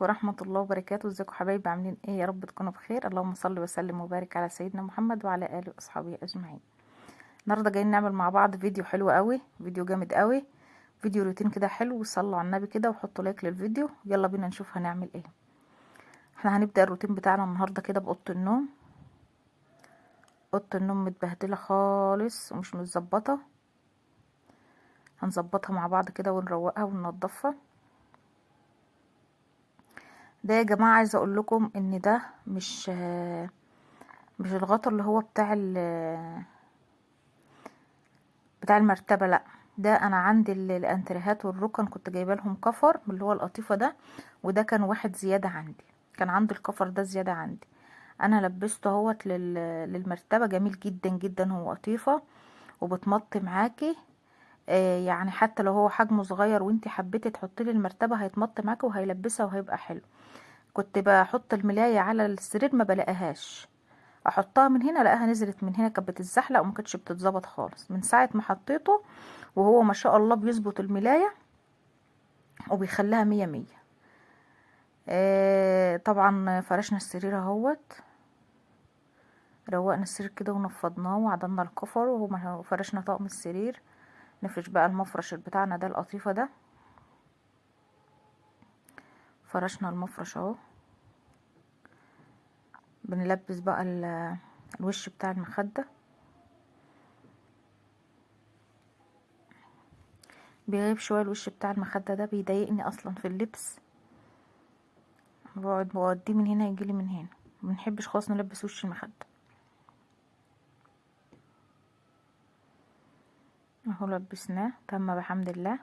ورحمة الله وبركاته. ازيكم حبايبي؟ عاملين ايه؟ يا رب تكونوا بخير. اللهم صل وسلم وبارك على سيدنا محمد وعلى اله واصحابه اجمعين. النهارده جايين نعمل مع بعض فيديو حلو قوي، فيديو جامد قوي، فيديو روتين كده حلو. وصلوا على النبي كده وحطوا لايك للفيديو. يلا بينا نشوف هنعمل ايه. احنا هنبدأ الروتين بتاعنا النهارده كده بأوضة النوم. اوضة النوم متبهدلة خالص ومش متظبطة، هنظبطها مع بعض كده ونروقها وننضفها. ده يا جماعة عايزة اقول لكم ان ده مش الغطا اللي هو بتاع المرتبة، لا، ده انا عندي الانتريهات والركن كنت جايبه لهم كفر من اللي هو القطيفه ده، وده كان واحد زياده عندي، كان عندي الكفر ده زياده عندي. انا لبسته اهوت للمرتبه، جميل جدا جدا، هو قطيفه وبتمط معاكي. يعني حتى لو هو حجمه صغير وانتي حبيتي تحطيه للمرتبه هيتمط معاكي وهيلبسها وهيبقى حلو. كنت بحط الملايه على السرير ما بلاقيهاش، احطها من هنا الاقيها نزلت من هنا، كانت بتتزحلق وما كانتش بتتظبط خالص. من ساعه ما حطيته وهو ما شاء الله بيظبط الملايه وبيخليها مية مية. طبعا فرشنا السرير اهوت، روقنا السرير كده ونفضناه وعدلنا الكفر وفرشنا طقم السرير. نفرش بقى المفرش بتاعنا ده، القطيفه ده، فرشنا المفرش اهو. بنلبس بقى الوش بتاع المخده، بيغيب شويه الوش بتاع المخده ده، بيضايقني اصلا في اللبس، بقعد بوديه من هنا يجيلي من هنا، منحبش خالص نلبس وش المخده. اهو لبسناه تم بحمد الله.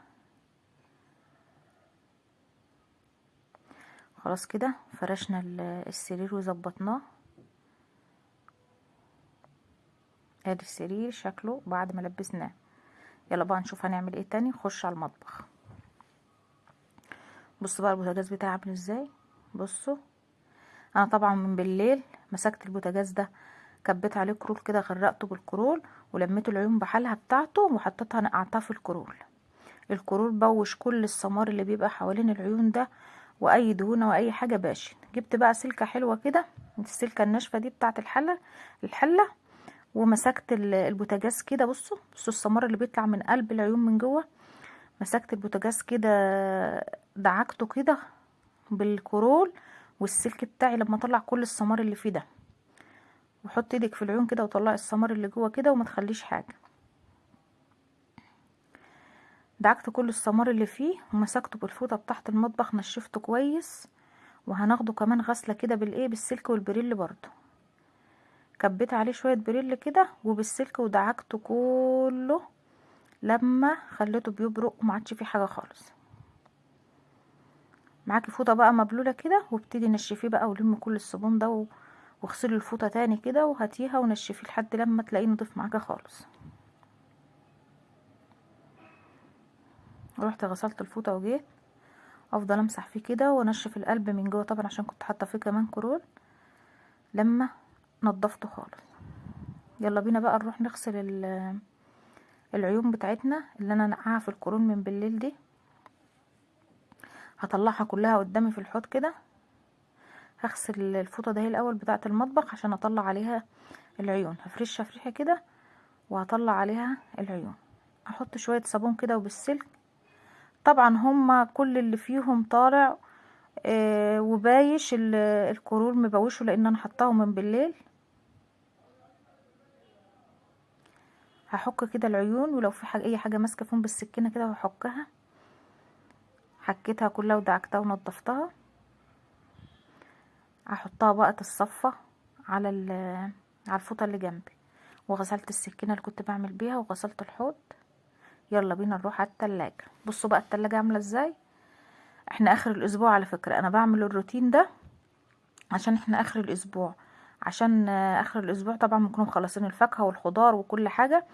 خلاص كده فرشنا السرير وظبطناه. ادي السرير شكله بعد ما لبسناه. يلا بقى نشوف هنعمل ايه تاني. نخش على المطبخ. بصوا بقى البوتاجاز بتاعي عامل ازاي. بصوا، انا طبعا من بالليل مسكت البوتاجاز ده، كبيت عليه كرول كده، غرقته بالكرول ولميت العيون بحالها بتاعته وحطيتها نقعتها في الكرول. الكرول بوش كل السمار اللي بيبقى حوالين العيون ده واي دهونه واي حاجه باشن. جبت بقى سلكه حلوه كده، السلكه الناشفه دي بتاعه الحله، ومسكت البوتاجاز كده. بصوا السمار اللي بيطلع من قلب العيون من جوه. مسكت البوتاجاز كده، دعكته كده بالكرول والسلك بتاعي لما اطلع كل السمار اللي فيه ده. وحط ايدك في العيون كده وطلعي السمار اللي جوه كده وما تخليش حاجه. دعكت كل السمار اللي فيه ومسكته بالفوطه بتاعه المطبخ، نشفته كويس. وهناخده كمان غسله كده بالسلك والبريل برضو. كبيت عليه شويه بريل كده وبالسلك ودعكته كله لما خليته بيبرق وما عادش فيه حاجه خالص. معاكي فوطه بقى مبلوله كده وابتدي نشفيه بقى ولم كل الصابون ده واغسلي الفوطه تاني كده وهاتيها ونشفيه لحد لما تلاقيه نضيف معاكي خالص. رحت غسلت الفوطه وجيت افضل امسح فيه كده وانشف القلب من جوه طبعا عشان كنت حاطه فيه كمان كرول لما نضفته خالص. يلا بينا بقى نروح نغسل العيون بتاعتنا اللي انا نقعها في الكرول من بالليل دي. هطلعها كلها قدامي في الحوض كده. هغسل الفوطه ده الاول بتاعه المطبخ عشان اطلع عليها العيون. هفرشها فريحه كده وهطلع عليها العيون. احط شويه صابون كده وبالسلك. طبعا هما كل اللي فيهم طالع وبايش الكرول مبوشه لان انا حطاهم من بالليل. هحك كده العيون ولو في حاجه اي حاجه ماسكه فيهم بالسكينه كده وهحكها. حكيتها كلها ودعكتها ونضفتها. هحطها بقى تتصفى على على الفوطه اللي جنبي. وغسلت السكينه اللي كنت بعمل بيها وغسلت الحوض. يلا بينا نروح على التلاجة. بصوا بقى التلاجة عامله ازاي. احنا اخر الاسبوع على فكره انا بعمل الروتين ده عشان احنا اخر الاسبوع، عشان اخر الاسبوع طبعا بنكون مخلصين الفاكهه والخضار وكل حاجه،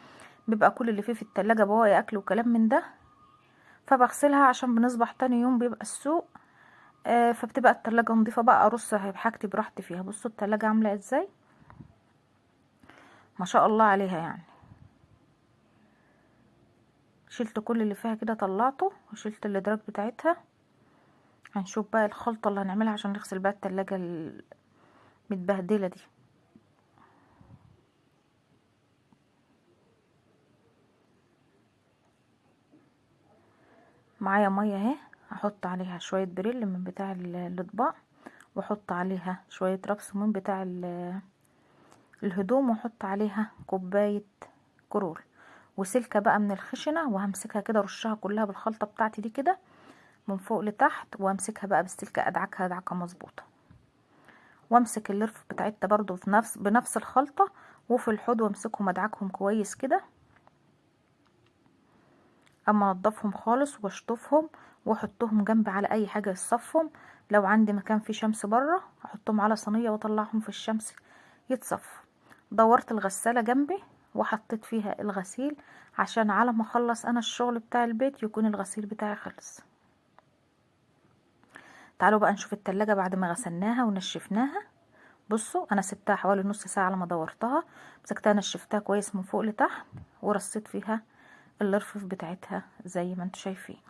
بيبقى كل اللي فيه في التلاجة بواقي اكل وكلام من ده. فبغسلها عشان بنصبح تاني يوم بيبقى السوق. فبتبقى التلاجة نظيفة بقى، ارص بحاجتي براحتي فيها. بصوا التلاجة عاملة ازاي، ما شاء الله عليها يعني. شلت كل اللي فيها كده، طلعته وشلت الادراج بتاعتها. هنشوف بقى الخلطة اللي هنعملها عشان نغسل بقى التلاجة المتبهدلة دي. معايا مية اهي، هحط عليها شوية بريل من بتاع الاطباق، واحط عليها شوية ربس من بتاع الهدوم، واحط عليها كوباية كرول وسلكة بقى من الخشنة، وهمسكها كده رشها كلها بالخلطة بتاعتي دي كده من فوق لتحت، وامسكها بقى بالسلكة ادعكها دعكة مظبوطة، وامسك اللرف بتاعتها برضو بنفس الخلطة وفي الحوض، وامسكهم ادعكهم كويس كده، اما انضفهم خالص واشطفهم واحطهم جنبي على اي حاجة يصفهم. لو عندي مكان فيه شمس بره احطهم على صينية واطلعهم في الشمس يتصفوا. دورت الغسالة جنبي وحطيت فيها الغسيل عشان على ما اخلص انا الشغل بتاع البيت يكون الغسيل بتاعي خلص. تعالوا بقى نشوف التلاجة بعد ما غسلناها ونشفناها. بصوا انا سبتها حوالي نص ساعة على ما دورتها، مسكتها نشفتها كويس من فوق لتحت ورصيت فيها الرفوف بتاعتها زي ما انتوا شايفين.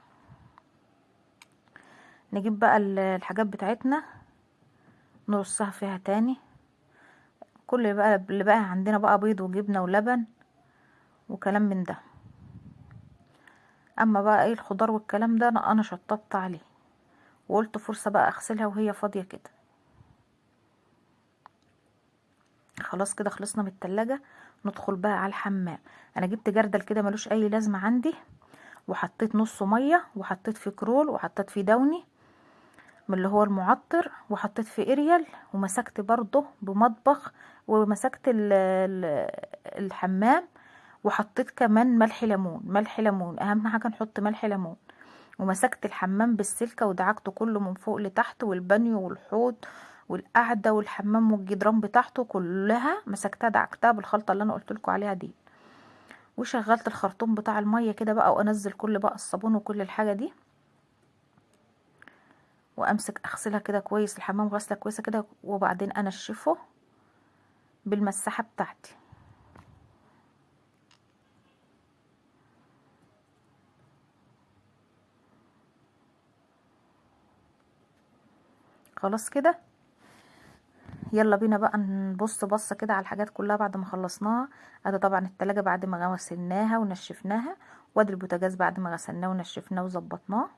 نجيب بقى الحاجات بتاعتنا نرصها فيها تاني. كل بقى اللي بقى عندنا بقى بيض وجبنة ولبن وكلام من ده. اما بقى ايه الخضار والكلام ده انا شطبت عليه وقلت فرصة بقى اغسلها وهي فاضية كده. خلاص كده خلصنا من التلاجة، ندخل بقى على الحمام. انا جبت جردل كده ملوش اي لازمة عندي، وحطيت نص مية وحطيت فيه كرول وحطيت فيه دوني من اللي هو المعطر، وحطيت فيه اريال، ومسكت برضه بمطبخ، ومسكت الحمام، وحطيت كمان ملح ليمون. ملح ليمون اهم حاجة، نحط ملح ليمون. ومسكت الحمام بالسلكة ودعكته كله من فوق لتحت، والبانيو والحوض والقعدة والحمام والجدران بتاعته كلها مسكتها دعكتها بالخلطة اللي انا قلت لكم عليها دي. وشغلت الخرطوم بتاع المية كده بقى، وانزل كل بقى الصابون وكل الحاجة دي، وامسك اغسلها كده كويس الحمام غسله كويسه كده، وبعدين انشفه بالمساحه بتاعتي. خلاص كده يلا بينا بقى نبص بصه كده على الحاجات كلها بعد ما خلصناها. ادي طبعا التلاجة بعد ما غسلناها ونشفناها، وادي البوتاجاز بعد ما غسلناه ونشفناه وظبطناه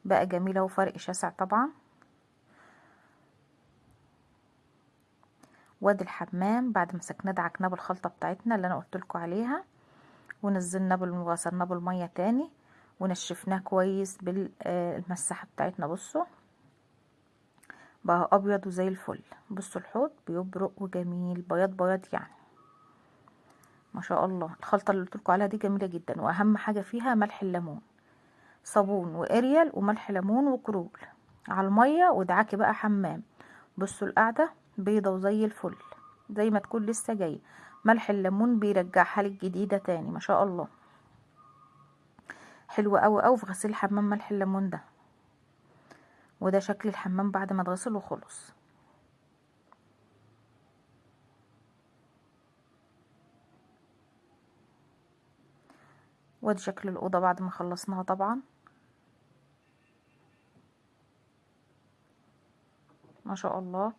بقى جميله وفرق شاسع طبعا. وادي الحمام بعد ما مسكناه دعكناه بالخلطه بتاعتنا اللي انا قلت لكم عليها، ونزلناه غسلناه بالميه تاني ونشفناه كويس بالمساحه بتاعتنا. بصوا بقى ابيض وزي الفل. بصوا الحوض بيبرق وجميل بياض بياض يعني ما شاء الله. الخلطه اللي قلت لكم عليها دي جميله جدا، واهم حاجه فيها ملح الليمون، صابون واريال وملح ليمون وكرول على الميه، ودعاكي بقى حمام. بصوا القعده بيضه وزي الفل زي ما تكون لسه جايه. ملح الليمون بيرجعها لك جديده تاني ما شاء الله. حلو قوي قوي في غسيل الحمام ملح الليمون ده. وده شكل الحمام بعد ما اتغسل وخلص. وادي شكل الاوضه بعد ما خلصناها طبعا ما شاء الله.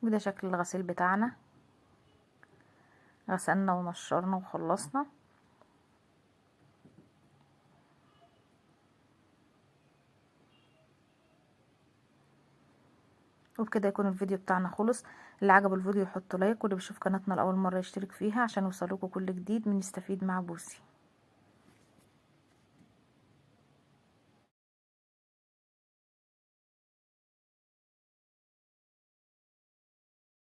وده شكل الغسيل بتاعنا، غسلنا ونشرنا وخلصنا. وبكده يكون الفيديو بتاعنا خلص. اللي عجب الفيديو يحط لايك، واللي بيشوف قناتنا لاول مره يشترك فيها عشان يوصلكوا كل جديد من يستفيد مع بوسي.